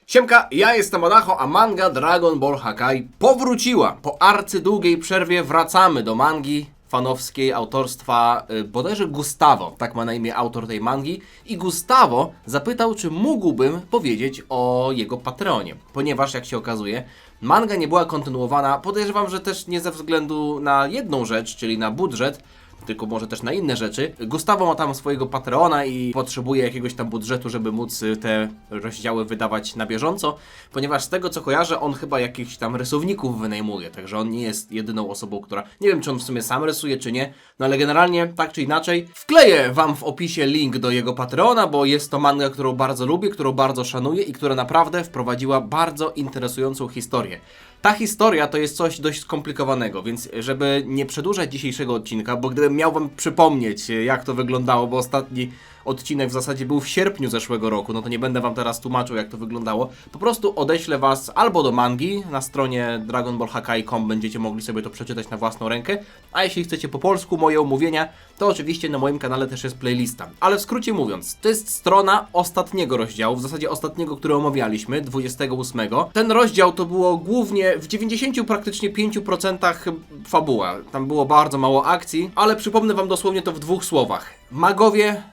Siemka, ja jestem Adacho, a manga Dragon Ball Hakai powróciła. Po arcydługiej przerwie wracamy do mangi fanowskiej autorstwa bodajże Gustavo, tak ma na imię autor tej mangi. I Gustavo zapytał, czy mógłbym powiedzieć o jego Patreonie, ponieważ jak się okazuje, manga nie była kontynuowana, podejrzewam, że też nie ze względu na jedną rzecz, czyli na budżet, tylko może też na inne rzeczy. Gustavo ma tam swojego Patreona i potrzebuje jakiegoś tam budżetu, żeby móc te rozdziały wydawać na bieżąco, ponieważ z tego co kojarzę, on chyba jakichś tam rysowników wynajmuje, także on nie jest jedyną osobą, która... Nie wiem, czy on w sumie sam rysuje, czy nie, no ale generalnie, tak czy inaczej, wkleję wam w opisie link do jego Patreona, bo jest to manga, którą bardzo lubię, którą bardzo szanuję i która naprawdę wprowadziła bardzo interesującą historię. Ta historia to jest coś dość skomplikowanego, więc żeby nie przedłużać dzisiejszego odcinka, bo gdybym miał wam przypomnieć, jak to wyglądało, bo ostatni odcinek w zasadzie był w sierpniu zeszłego roku, no to nie będę wam teraz tłumaczył, jak to wyglądało. Po prostu odeślę was albo do mangi, na stronie dragonballhakai.com będziecie mogli sobie to przeczytać na własną rękę, a jeśli chcecie po polsku moje omówienia, to oczywiście na moim kanale też jest playlista. Ale w skrócie mówiąc, to jest strona ostatniego rozdziału, w zasadzie ostatniego, który omawialiśmy, 28. Ten rozdział to było głównie w 90 praktycznie 5% fabuła. Tam było bardzo mało akcji, ale przypomnę wam dosłownie to w dwóch słowach. Magowie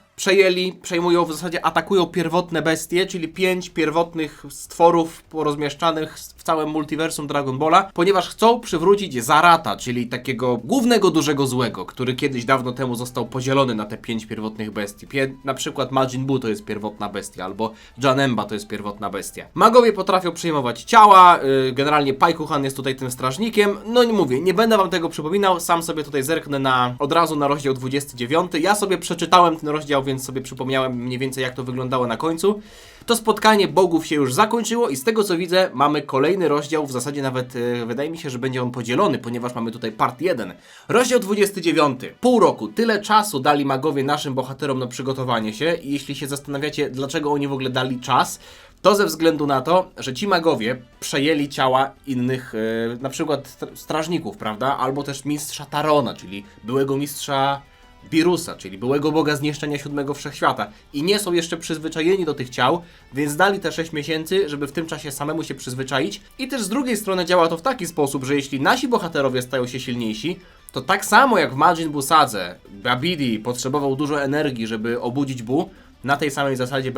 przejmują, w zasadzie atakują pierwotne bestie, czyli 5 pierwotnych stworów porozmieszczanych w całym multiversum Dragon Balla, ponieważ chcą przywrócić Zarata, czyli takiego głównego dużego złego, który kiedyś dawno temu został podzielony na te 5 pierwotnych bestii. Na przykład Majin Buu to jest pierwotna bestia, albo Janemba to jest pierwotna bestia. Magowie potrafią przejmować ciała, generalnie Paikuhan jest tutaj tym strażnikiem, no nie mówię, nie będę wam tego przypominał, sam sobie tutaj zerknę od razu na rozdział 29. Ja sobie przeczytałem ten rozdział, więc sobie przypomniałem mniej więcej, jak to wyglądało na końcu. To spotkanie bogów się już zakończyło i z tego co widzę, mamy kolejny rozdział, w zasadzie nawet wydaje mi się, że będzie on podzielony, ponieważ mamy tutaj part 1. Rozdział 29. Pół roku. Tyle czasu dali magowie naszym bohaterom na przygotowanie się i jeśli się zastanawiacie, dlaczego oni w ogóle dali czas, to ze względu na to, że ci magowie przejęli ciała innych, na przykład strażników, prawda? Albo też mistrza Tarona, czyli byłego mistrza Birusa, czyli byłego boga zniszczenia siódmego wszechświata i nie są jeszcze przyzwyczajeni do tych ciał, więc dali te 6 miesięcy, żeby w tym czasie samemu się przyzwyczaić i też z drugiej strony działa to w taki sposób, że jeśli nasi bohaterowie stają się silniejsi, to tak samo jak w Majin Buu Sadze Babidi potrzebował dużo energii, żeby obudzić Buu, na tej samej zasadzie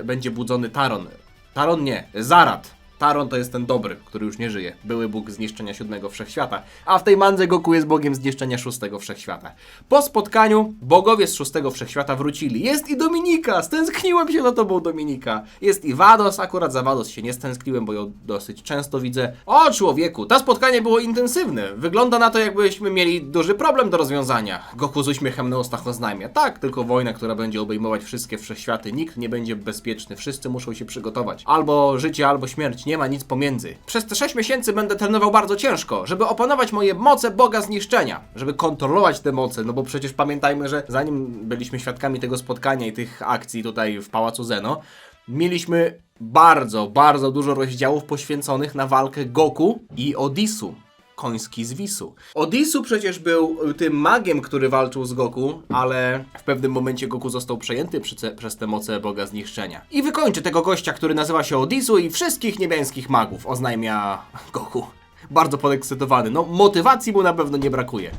będzie budzony Taron. Taron nie, Zarat. Taron to jest ten dobry, który już nie żyje. Były bóg zniszczenia siódmego wszechświata. A w tej mandze Goku jest bogiem zniszczenia szóstego wszechświata. Po spotkaniu bogowie z szóstego wszechświata wrócili. Jest i Dominika! Stęskniłem się za tobą, Dominika! Jest i Vados, akurat za Vados się nie stęskniłem, bo ją dosyć często widzę. O człowieku, to spotkanie było intensywne. Wygląda na to, jakbyśmy mieli duży problem do rozwiązania. Goku z uśmiechem na ustach oznajmia. Tak, tylko wojna, która będzie obejmować wszystkie wszechświaty. Nikt nie będzie bezpieczny. Wszyscy muszą się przygotować. Albo życie, albo śmierć. Nie ma nic pomiędzy. Przez te 6 miesięcy będę trenował bardzo ciężko, żeby opanować moje moce Boga Zniszczenia. Żeby kontrolować te moce, no bo przecież pamiętajmy, że zanim byliśmy świadkami tego spotkania i tych akcji tutaj w Pałacu Zeno, mieliśmy bardzo dużo rozdziałów poświęconych na walkę Goku i Odisu. Koński z Wisu. Odisu przecież był tym magiem, który walczył z Goku, ale w pewnym momencie Goku został przejęty przez te moce Boga Zniszczenia. I wykończy tego gościa, który nazywa się Odisu i wszystkich niebieskich magów, oznajmia Goku. Bardzo podekscytowany. No, motywacji mu na pewno nie brakuje.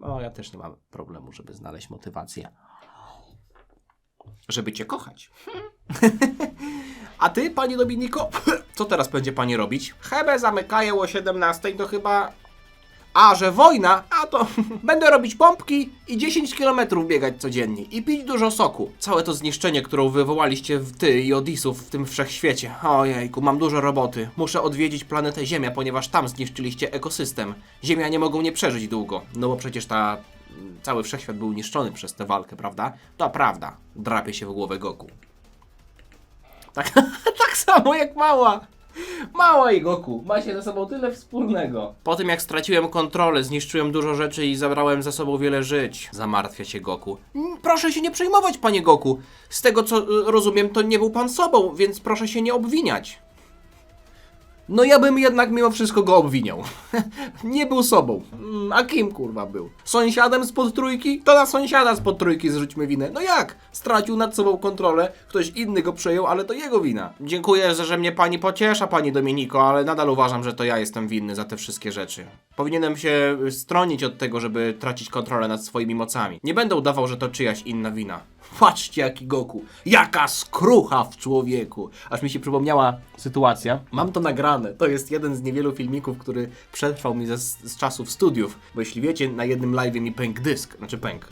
No, ja też nie mam problemu, żeby znaleźć motywację. Żeby cię kochać. A ty, pani Dominiko, co teraz będzie pani robić? Hebę zamykają o 17, to chyba... A, że wojna? A to będę robić pompki i 10 km biegać codziennie i pić dużo soku. Całe to zniszczenie, którą wywołaliście ty i Odisów w tym wszechświecie. Ojejku, mam dużo roboty. Muszę odwiedzić planetę Ziemia, ponieważ tam zniszczyliście ekosystem. Ziemia nie mogą nie przeżyć długo, no bo przecież cały wszechświat był niszczony przez tę walkę, prawda? To prawda. Drapie się w głowę Goku. Tak samo jak mała. Mała i Goku. Ma się ze sobą tyle wspólnego. Po tym jak straciłem kontrolę, zniszczyłem dużo rzeczy i zabrałem ze sobą wiele żyć. Zamartwia się Goku. Proszę się nie przejmować, panie Goku. Z tego co rozumiem, to nie był pan sobą, więc proszę się nie obwiniać. No ja bym jednak mimo wszystko go obwiniał. Nie był sobą. A kim kurwa był? Sąsiadem spod trójki? To na sąsiada spod trójki zrzućmy winę. No jak? Stracił nad sobą kontrolę, ktoś inny go przejął, ale to jego wina. Dziękuję, że mnie pani pociesza, pani Dominiko, ale nadal uważam, że to ja jestem winny za te wszystkie rzeczy. Powinienem się stronić od tego, żeby tracić kontrolę nad swoimi mocami. Nie będę udawał, że to czyjaś inna wina. Patrzcie jaki Goku, jaka skrucha w człowieku. Aż mi się przypomniała sytuacja. Mam to nagrane, to jest jeden z niewielu filmików, który przetrwał mi z czasów studiów. Bo jeśli wiecie, na jednym live'ie mi pękł dysk,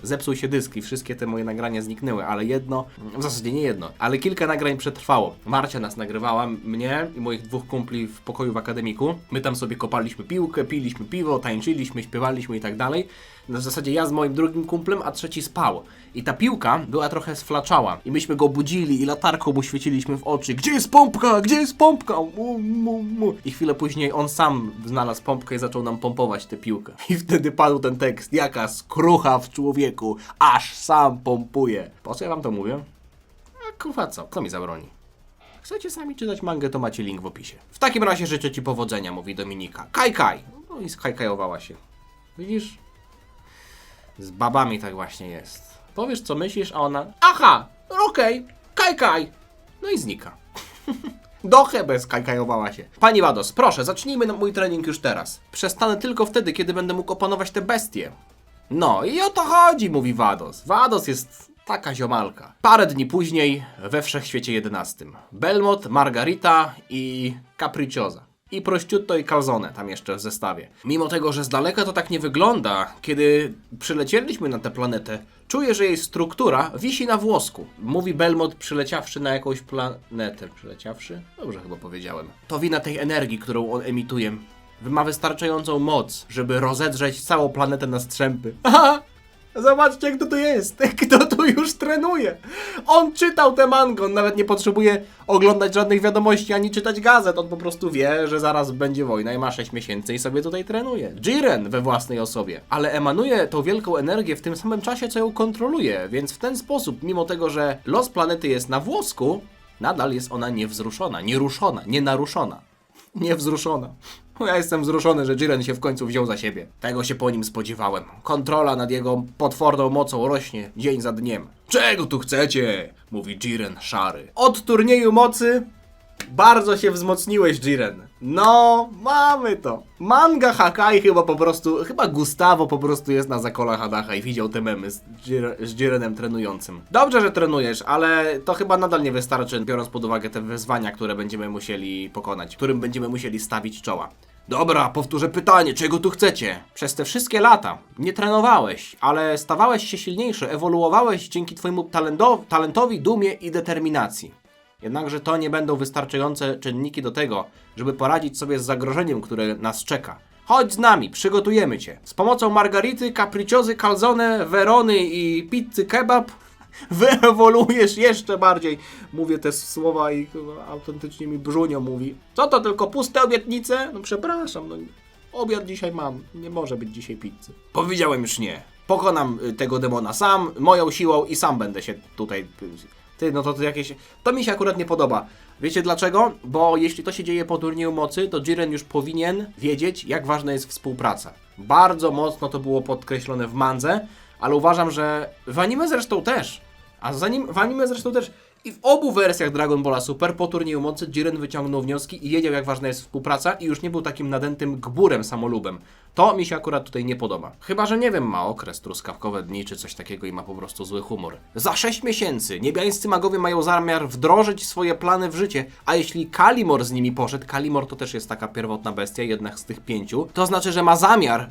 zepsuł się dysk i wszystkie te moje nagrania zniknęły, ale jedno, w zasadzie nie jedno, ale kilka nagrań przetrwało. Marcia nas nagrywała, mnie i moich dwóch kumpli w pokoju w akademiku. My tam sobie kopaliśmy piłkę, piliśmy piwo, tańczyliśmy, śpiewaliśmy i tak dalej. W zasadzie ja z moim drugim kumplem, a trzeci spał. I ta piłka była trochę sflaczała. I myśmy go budzili i latarką mu świeciliśmy w oczy. Gdzie jest pompka? Gdzie jest pompka? I chwilę później on sam znalazł pompkę i zaczął nam pompować tę piłkę. I wtedy padł ten tekst. Jaka skrucha w człowieku, aż sam pompuje. Po co ja wam to mówię? A kurwa co? Kto mi zabroni? Chcecie sami czytać mangę, to macie link w opisie. W takim razie życzę ci powodzenia, mówi Dominika. Kaj, kaj. No i skajkajowała się. Widzisz? Z babami tak właśnie jest. Powiesz co myślisz, a ona... Aha! Okej! Kaj, kaj! No i znika. Dochę bez kajkajowała się. Pani Wados, proszę, zacznijmy mój trening już teraz. Przestanę tylko wtedy, kiedy będę mógł opanować te bestie. No i o to chodzi, mówi Wados. Wados jest taka ziomalka. Parę dni później, we Wszechświecie 11. Belmont, Margarita i Capricciosa. I prosciutto i calzone tam jeszcze w zestawie. Mimo tego, że z daleka to tak nie wygląda, kiedy przylecieliśmy na tę planetę, czuję, że jej struktura wisi na włosku. Mówi Belmont, przyleciawszy na jakąś planetę. Przyleciawszy? Dobrze chyba powiedziałem. To wina tej energii, którą on emituje. Ma wystarczającą moc, żeby rozedrzeć całą planetę na strzępy. Aha! Zobaczcie, kto tu jest. Kto tu już trenuje. On czytał tę mangę. On nawet nie potrzebuje oglądać żadnych wiadomości ani czytać gazet. On po prostu wie, że zaraz będzie wojna i ma 6 miesięcy i sobie tutaj trenuje. Jiren we własnej osobie. Ale emanuje tą wielką energię w tym samym czasie, co ją kontroluje. Więc w ten sposób, mimo tego, że los planety jest na włosku, nadal jest ona niewzruszona, nieruszona, nienaruszona. Niewzruszona. Ja jestem wzruszony, że Jiren się w końcu wziął za siebie. Tego się po nim spodziewałem. Kontrola nad jego potworną mocą rośnie dzień za dniem. Czego tu chcecie? Mówi Jiren szary. Od turnieju mocy bardzo się wzmocniłeś, Jiren. No, mamy to. Manga Hakai chyba Gustavo po prostu jest na zakolach Hadacha i widział te memy z Jirenem trenującym. Dobrze, że trenujesz, ale to chyba nadal nie wystarczy, biorąc pod uwagę te wyzwania, które będziemy musieli pokonać, którym będziemy musieli stawić czoła. Dobra, powtórzę pytanie, czego tu chcecie? Przez te wszystkie lata nie trenowałeś, ale stawałeś się silniejszy, ewoluowałeś dzięki twojemu talentowi, dumie i determinacji. Jednakże to nie będą wystarczające czynniki do tego, żeby poradzić sobie z zagrożeniem, które nas czeka. Chodź z nami, przygotujemy cię. Z pomocą Margarity, Capricciozy, Calzone, Verony i pizzy kebab wyewoluujesz jeszcze bardziej. Mówię te słowa i autentycznie mi brzunio mówi. Co to, tylko puste obietnice? No przepraszam, no obiad dzisiaj mam. Nie może być dzisiaj pizzy. Powiedziałem już nie. Pokonam tego demona sam, moją siłą i sam będę się tutaj... Ty, no to jakieś... To mi się akurat nie podoba. Wiecie dlaczego? Bo jeśli to się dzieje po turnieju mocy, to Jiren już powinien wiedzieć, jak ważna jest współpraca. Bardzo mocno to było podkreślone w mandze, ale uważam, że w anime zresztą też. W anime zresztą też. I w obu wersjach Dragon Balla Super po turnieju mocy Jiren wyciągnął wnioski i wiedział, jak ważna jest współpraca i już nie był takim nadętym gburem, samolubem. To mi się akurat tutaj nie podoba. Chyba że nie wiem, ma okres, truskawkowe dni czy coś takiego i ma po prostu zły humor. Za 6 miesięcy niebiańscy magowie mają zamiar wdrożyć swoje plany w życie, a jeśli Kalimor z nimi poszedł, Kalimor to też jest taka pierwotna bestia, jedna z tych 5, to znaczy, że ma zamiar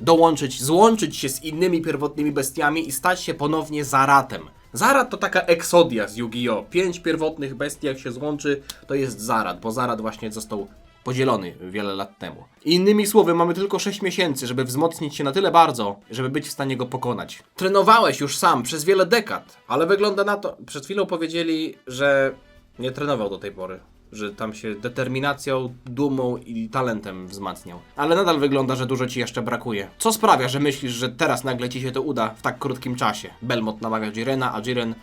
złączyć się z innymi pierwotnymi bestiami i stać się ponownie Zaratem. Zarat to taka eksodia z Yu-Gi-Oh! 5 pierwotnych bestii jak się złączy, to jest Zarat, bo Zarat właśnie został podzielony wiele lat temu. Innymi słowy, mamy tylko 6 miesięcy, żeby wzmocnić się na tyle bardzo, żeby być w stanie go pokonać. Trenowałeś już sam przez wiele dekad, ale wygląda na to... Przed chwilą powiedzieli, że nie trenował do tej pory. że tam się determinacją, dumą i talentem wzmacniał. Ale nadal wygląda, że dużo ci jeszcze brakuje. Co sprawia, że myślisz, że teraz nagle ci się to uda w tak krótkim czasie? Belmont namawia Jirena, a Jiren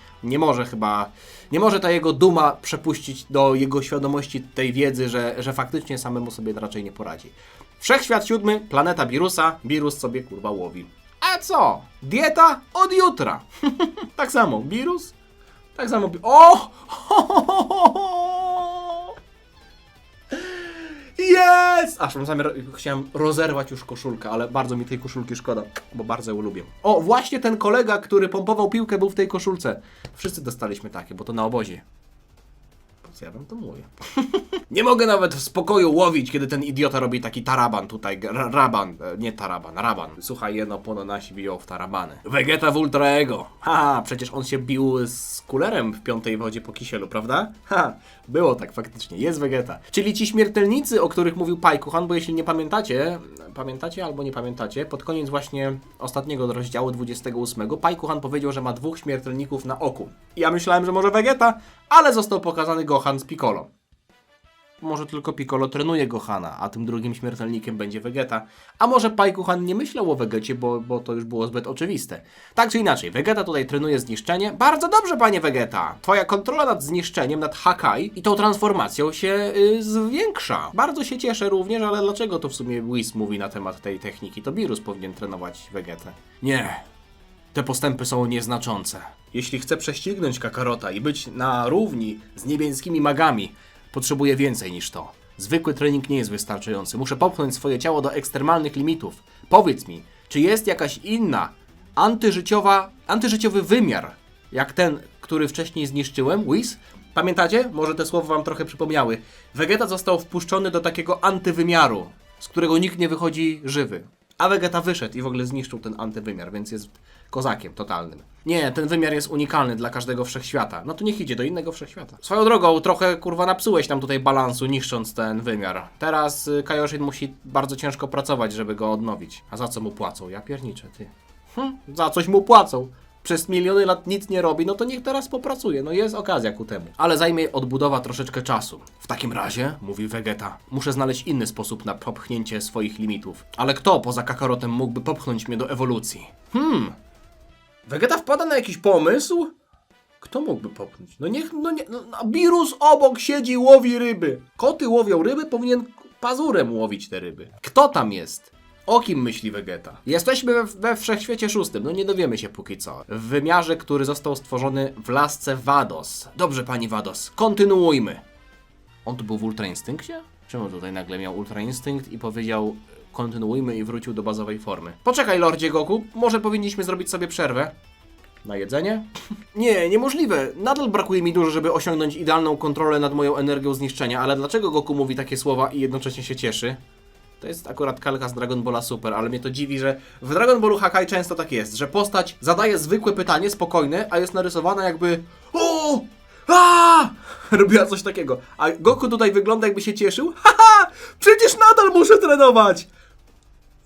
nie może ta jego duma przepuścić do jego świadomości tej wiedzy, że faktycznie samemu sobie raczej nie poradzi. Wszechświat 7, planeta Birusa, Birus sobie kurwa łowi. A co? Dieta od jutra. Tak samo Birus, tak samo... O! Jest! Aż mam zamiar, chciałem rozerwać już koszulkę, ale bardzo mi tej koszulki szkoda, bo bardzo ją lubię. O, właśnie ten kolega, który pompował piłkę, był w tej koszulce. Wszyscy dostaliśmy takie, bo to na obozie. Co ja wam to mówię? Nie mogę nawet w spokoju łowić, kiedy ten idiota robi taki taraban tutaj, raban. Słuchaj, jedno pono nasi biją w tarabany. Vegeta w Ultra Ego. Haha, przecież on się bił z Kullerem w piątej wodzie po kisielu, prawda? Ha, było tak faktycznie, jest Vegeta. Czyli ci śmiertelnicy, o których mówił Paikuhan, bo jeśli nie pamiętacie albo nie pamiętacie, pod koniec właśnie ostatniego rozdziału 28 Paikuhan powiedział, że ma 2 śmiertelników na oku. Ja myślałem, że może Vegeta, ale został pokazany Gohan z Piccolo. Może tylko Piccolo trenuje Gohana, a tym drugim śmiertelnikiem będzie Vegeta. A może Paikuhan nie myślał o Vegecie, bo to już było zbyt oczywiste. Tak czy inaczej, Vegeta tutaj trenuje zniszczenie. Bardzo dobrze, panie Vegeta! Twoja kontrola nad zniszczeniem, nad Hakai i tą transformacją się zwiększa. Bardzo się cieszę również, ale dlaczego to w sumie Whis mówi na temat tej techniki? To Beerus powinien trenować Vegetę. Nie. Te postępy są nieznaczące. Jeśli chcę prześcignąć Kakarota i być na równi z niebieskimi magami, potrzebuję więcej niż to. Zwykły trening nie jest wystarczający. Muszę popchnąć swoje ciało do ekstremalnych limitów. Powiedz mi, czy jest jakaś inna, antyżyciowy wymiar, jak ten, który wcześniej zniszczyłem, Whis? Pamiętacie? Może te słowa wam trochę przypomniały. Vegeta został wpuszczony do takiego antywymiaru, z którego nikt nie wychodzi żywy. A Vegeta wyszedł i w ogóle zniszczył ten antywymiar, więc jest kozakiem totalnym. Nie, ten wymiar jest unikalny dla każdego wszechświata. No to niech idzie do innego wszechświata. Swoją drogą, trochę kurwa napsułeś nam tutaj balansu, niszcząc ten wymiar. Teraz Kaioshin musi bardzo ciężko pracować, żeby go odnowić. A za co mu płacą? Ja pierniczę, ty. Za coś mu płacą. Przez miliony lat nic nie robi, no to niech teraz popracuje, no jest okazja ku temu. Ale zajmie odbudowa troszeczkę czasu. W takim razie, mówi Vegeta, muszę znaleźć inny sposób na popchnięcie swoich limitów. Ale kto poza Kakarotem mógłby popchnąć mnie do ewolucji? Vegeta wpada na jakiś pomysł? Kto mógłby popchnąć? Beerus obok siedzi i łowi ryby. Koty łowią ryby, powinien pazurem łowić te ryby. Kto tam jest? O kim myśli Vegeta? Jesteśmy we wszechświecie 6, no nie dowiemy się póki co. W wymiarze, który został stworzony w lasce Vados. Dobrze, pani Vados, kontynuujmy. On tu był w Ultra Instynkcie? Czemu tutaj nagle miał Ultra Instynkt i powiedział kontynuujmy i wrócił do bazowej formy? Poczekaj, Lordzie Goku, może powinniśmy zrobić sobie przerwę? Na jedzenie? Nie, niemożliwe. Nadal brakuje mi dużo, żeby osiągnąć idealną kontrolę nad moją energią zniszczenia, ale dlaczego Goku mówi takie słowa i jednocześnie się cieszy? To jest akurat kalka z Dragon Balla Super, ale mnie to dziwi, że w Dragon Ballu Hakai często tak jest, że postać zadaje zwykłe pytanie, spokojne, a jest narysowana jakby robiła coś takiego. A Goku tutaj wygląda jakby się cieszył. Haha! Przecież nadal muszę trenować!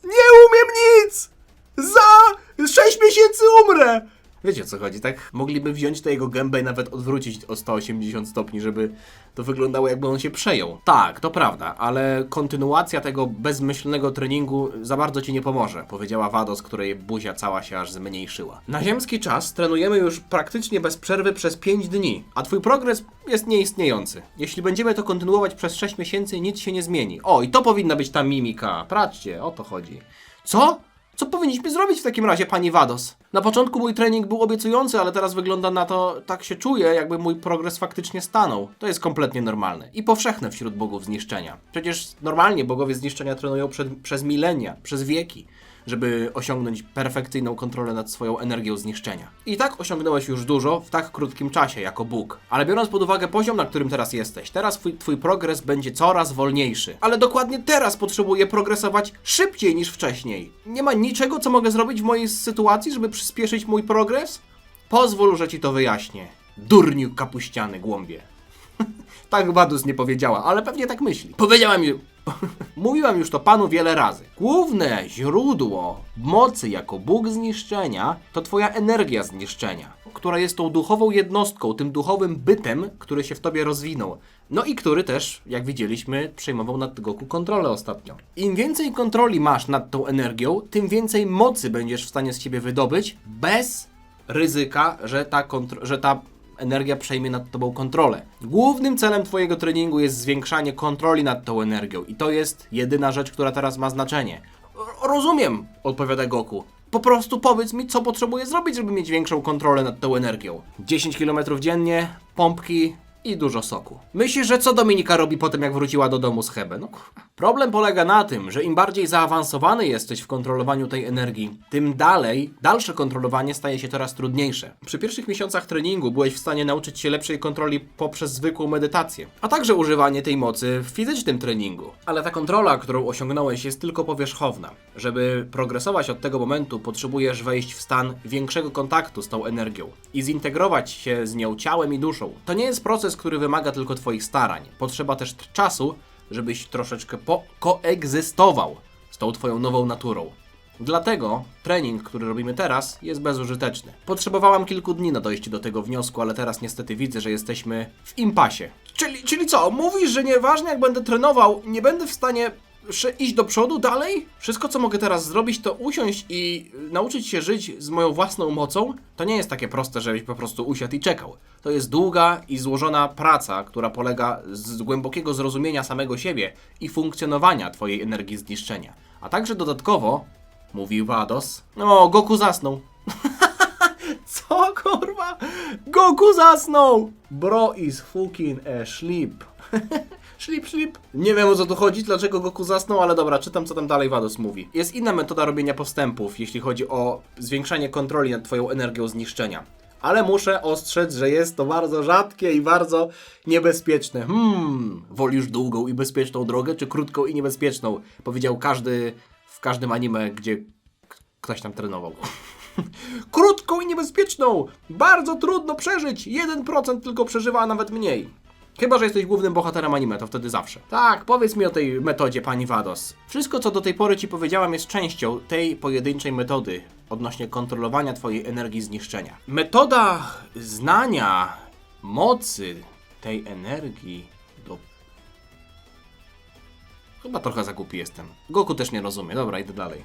Nie umiem nic! Za 6 miesięcy umrę! Wiecie o co chodzi, tak? Mogliby wziąć tę jego gębę i nawet odwrócić o 180 stopni, żeby to wyglądało jakby on się przejął. Tak, to prawda, ale kontynuacja tego bezmyślnego treningu za bardzo ci nie pomoże, powiedziała Vados, której buzia cała się aż zmniejszyła. Na ziemski czas trenujemy już praktycznie bez przerwy przez 5 dni, a twój progres jest nieistniejący. Jeśli będziemy to kontynuować przez 6 miesięcy, nic się nie zmieni. O, i to powinna być ta mimika. Patrzcie, o to chodzi. Co? Co powinniśmy zrobić w takim razie, pani Vados? Na początku mój trening był obiecujący, ale teraz wygląda na to, tak się czuję, jakby mój progres faktycznie stanął. To jest kompletnie normalne i powszechne wśród bogów zniszczenia. Przecież normalnie bogowie zniszczenia trenują przez milenia, przez wieki, żeby osiągnąć perfekcyjną kontrolę nad swoją energią zniszczenia. I tak osiągnąłeś już dużo w tak krótkim czasie jako Bóg. Ale biorąc pod uwagę poziom, na którym teraz jesteś, teraz twój progres będzie coraz wolniejszy. Ale dokładnie teraz potrzebuję progresować szybciej niż wcześniej. Nie ma niczego, co mogę zrobić w mojej sytuacji, żeby przyspieszyć mój progres? Pozwól, że ci to wyjaśnię. Durniu kapuściany głąbie. Tak Wadus nie powiedziała, ale pewnie tak myśli. Powiedziałam już... Mówiłam już to panu wiele razy. Główne źródło mocy jako Bóg zniszczenia to twoja energia zniszczenia, która jest tą duchową jednostką, tym duchowym bytem, który się w tobie rozwinął. No i który też, jak widzieliśmy, przejmował nad Goku kontrolę ostatnio. Im więcej kontroli masz nad tą energią, tym więcej mocy będziesz w stanie z siebie wydobyć bez ryzyka, że ta energia przejmie nad tobą kontrolę. Głównym celem twojego treningu jest zwiększanie kontroli nad tą energią i to jest jedyna rzecz, która teraz ma znaczenie. Rozumiem, odpowiada Goku. Po prostu powiedz mi, co potrzebuję zrobić, żeby mieć większą kontrolę nad tą energią. 10 km dziennie, pompki i dużo soku. Myślisz, że co Dominika robi po tym, jak wróciła do domu z Hebe? No kurwa. Problem polega na tym, że im bardziej zaawansowany jesteś w kontrolowaniu tej energii, tym dalsze kontrolowanie staje się coraz trudniejsze. Przy pierwszych miesiącach treningu byłeś w stanie nauczyć się lepszej kontroli poprzez zwykłą medytację, a także używanie tej mocy w fizycznym treningu. Ale ta kontrola, którą osiągnąłeś, jest tylko powierzchowna. Żeby progresować od tego momentu, potrzebujesz wejść w stan większego kontaktu z tą energią i zintegrować się z nią ciałem i duszą. To nie jest proces, który wymaga tylko twoich starań. Potrzeba też czasu, żebyś troszeczkę koegzystował z tą twoją nową naturą. Dlatego trening, który robimy teraz, jest bezużyteczny. Potrzebowałam kilku dni na dojście do tego wniosku, ale teraz niestety widzę, że jesteśmy w impasie. Czyli co? Mówisz, że nieważne jak będę trenował, nie będę w stanie iść do przodu dalej? Wszystko, co mogę teraz zrobić, to usiąść i nauczyć się żyć z moją własną mocą? To nie jest takie proste, żebyś po prostu usiadł i czekał. To jest długa i złożona praca, która polega z głębokiego zrozumienia samego siebie i funkcjonowania twojej energii zniszczenia. A także dodatkowo, mówi Vados, Goku zasnął. Co kurwa? Goku zasnął! Bro is fucking asleep. Szlip. Nie wiem, o co tu chodzi, dlaczego Goku zasnął, ale dobra, czytam, co tam dalej Vados mówi. Jest inna metoda robienia postępów, jeśli chodzi o zwiększanie kontroli nad twoją energią zniszczenia. Ale muszę ostrzec, że jest to bardzo rzadkie i bardzo niebezpieczne. Wolisz długą i bezpieczną drogę, czy krótką i niebezpieczną? Powiedział w każdym anime, gdzie ktoś tam trenował. Krótką i niebezpieczną! Bardzo trudno przeżyć! 1% tylko przeżywa, a nawet mniej. Chyba że jesteś głównym bohaterem anime, to wtedy zawsze. Tak, powiedz mi o tej metodzie, pani Vados. Wszystko, co do tej pory ci powiedziałam, jest częścią tej pojedynczej metody odnośnie kontrolowania twojej energii zniszczenia. Metoda znania mocy tej energii do... Chyba trochę za głupi jestem. Goku też nie rozumie. Dobra, idę dalej.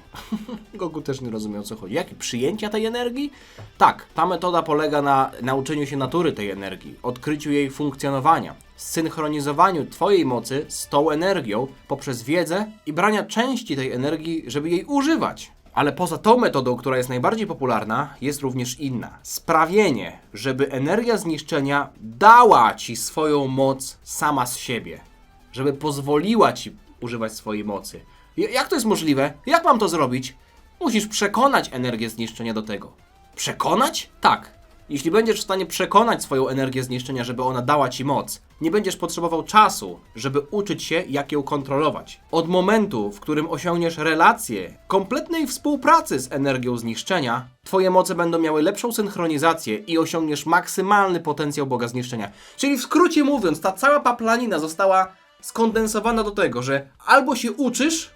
Goku też nie rozumie, o co chodzi. Jakie przyjęcia tej energii? Tak, ta metoda polega na nauczeniu się natury tej energii, odkryciu jej funkcjonowania, zsynchronizowaniu twojej mocy z tą energią poprzez wiedzę i brania części tej energii, żeby jej używać. Ale poza tą metodą, która jest najbardziej popularna, jest również inna. Sprawienie, żeby energia zniszczenia dała ci swoją moc sama z siebie. Żeby pozwoliła ci używać swojej mocy. Jak to jest możliwe? Jak mam to zrobić? Musisz przekonać energię zniszczenia do tego. Przekonać? Tak. Jeśli będziesz w stanie przekonać swoją energię zniszczenia, żeby ona dała ci moc, nie będziesz potrzebował czasu, żeby uczyć się, jak ją kontrolować. Od momentu, w którym osiągniesz relację kompletnej współpracy z energią zniszczenia, twoje moce będą miały lepszą synchronizację i osiągniesz maksymalny potencjał Boga zniszczenia. Czyli w skrócie mówiąc, ta cała paplanina została skondensowana do tego, że albo się uczysz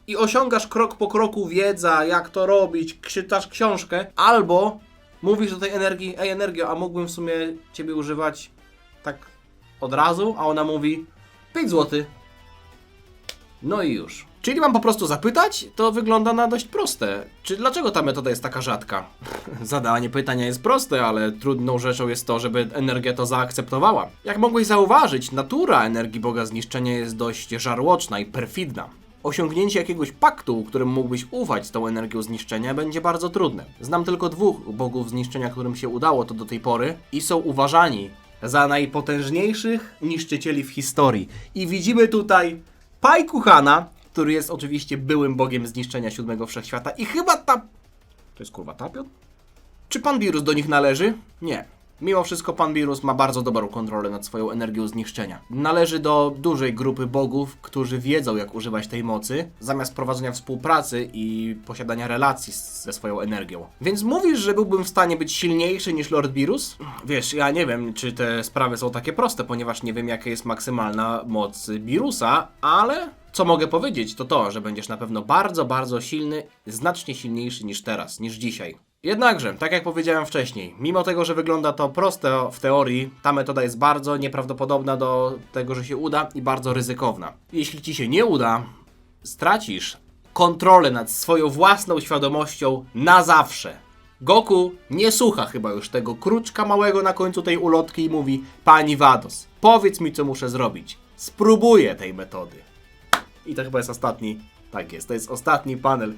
i osiągasz krok po kroku wiedza, jak to robić, czytasz książkę, albo mówisz do tej energii, ej energio, a mógłbym w sumie ciebie używać tak od razu, a ona mówi 5 zł. No i już. Czyli mam po prostu zapytać? To wygląda na dość proste. Dlaczego ta metoda jest taka rzadka? Zadanie pytania jest proste, ale trudną rzeczą jest to, żeby energia to zaakceptowała. Jak mogłeś zauważyć, natura energii Boga zniszczenia jest dość żarłoczna i perfidna. Osiągnięcie jakiegoś paktu, którym mógłbyś ufać z tą energią zniszczenia, będzie bardzo trudne. Znam tylko 2 bogów zniszczenia, którym się udało to do tej pory i są uważani za najpotężniejszych niszczycieli w historii. I widzimy tutaj Pai Kuchana, który jest oczywiście byłym bogiem zniszczenia 7 wszechświata i chyba to jest kurwa Tapion? Czy pan Wirus do nich należy? Nie. Mimo wszystko pan Beerus ma bardzo dobrą kontrolę nad swoją energią zniszczenia. Należy do dużej grupy bogów, którzy wiedzą, jak używać tej mocy, zamiast prowadzenia współpracy i posiadania relacji ze swoją energią. Więc mówisz, że byłbym w stanie być silniejszy niż Lord Beerus? Wiesz, ja nie wiem, czy te sprawy są takie proste, ponieważ nie wiem, jaka jest maksymalna moc Beerusa, ale co mogę powiedzieć, to to, że będziesz na pewno bardzo, bardzo silny, znacznie silniejszy niż teraz, niż dzisiaj. Jednakże, tak jak powiedziałem wcześniej, mimo tego, że wygląda to proste w teorii, ta metoda jest bardzo nieprawdopodobna do tego, że się uda i bardzo ryzykowna. Jeśli ci się nie uda, stracisz kontrolę nad swoją własną świadomością na zawsze. Goku nie słucha chyba już tego kruczka małego na końcu tej ulotki i mówi: Pani Vados, powiedz mi, co muszę zrobić. Spróbuję tej metody. I to chyba jest ostatni, tak jest, to jest ostatni panel.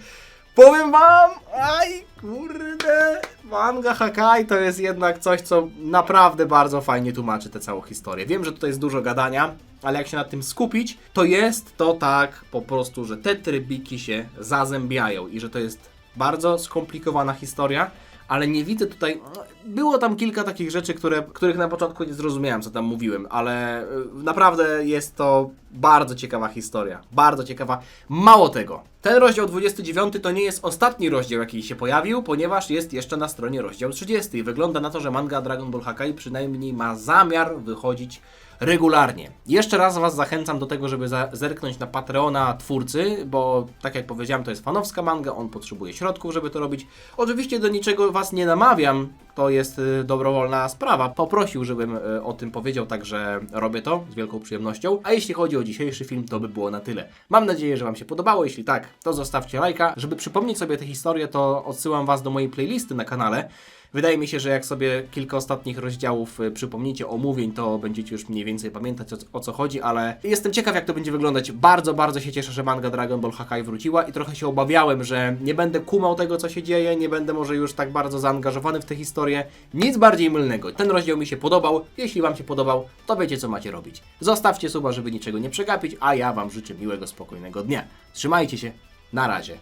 Powiem wam, aj kurde, manga Hakai to jest jednak coś, co naprawdę bardzo fajnie tłumaczy tę całą historię. Wiem, że tutaj jest dużo gadania, ale jak się nad tym skupić, to jest to tak po prostu, że te trybiki się zazębiają i że to jest bardzo skomplikowana historia, ale nie widzę tutaj... Było tam kilka takich rzeczy, których na początku nie zrozumiałem, co tam mówiłem, ale naprawdę jest to bardzo ciekawa historia. Bardzo ciekawa. Mało tego, ten rozdział 29 to nie jest ostatni rozdział, jaki się pojawił, ponieważ jest jeszcze na stronie rozdział 30 i wygląda na to, że manga Dragon Ball Hakai przynajmniej ma zamiar wychodzić regularnie. Jeszcze raz was zachęcam do tego, żeby zerknąć na Patreona twórcy, bo tak jak powiedziałem, to jest fanowska manga, on potrzebuje środków, żeby to robić. Oczywiście do niczego was nie namawiam, to jest dobrowolna sprawa. Poprosił, żebym o tym powiedział, także robię to z wielką przyjemnością. A jeśli chodzi o dzisiejszy film, to by było na tyle. Mam nadzieję, że wam się podobało. Jeśli tak, to zostawcie lajka. Żeby przypomnieć sobie tę historię, to odsyłam was do mojej playlisty na kanale. Wydaje mi się, że jak sobie kilka ostatnich rozdziałów przypomnicie omówień, to będziecie już mniej więcej pamiętać, o co chodzi, ale jestem ciekaw, jak to będzie wyglądać. Bardzo, bardzo się cieszę, że manga Dragon Ball Hakai wróciła i trochę się obawiałem, że nie będę kumał tego, co się dzieje, nie będę może już tak bardzo zaangażowany w tę historię. Nic bardziej mylnego. Ten rozdział mi się podobał. Jeśli wam się podobał, to wiecie, co macie robić. Zostawcie suba, żeby niczego nie przegapić, a ja wam życzę miłego, spokojnego dnia. Trzymajcie się. Na razie.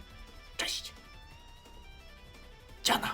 Cześć. Ciana.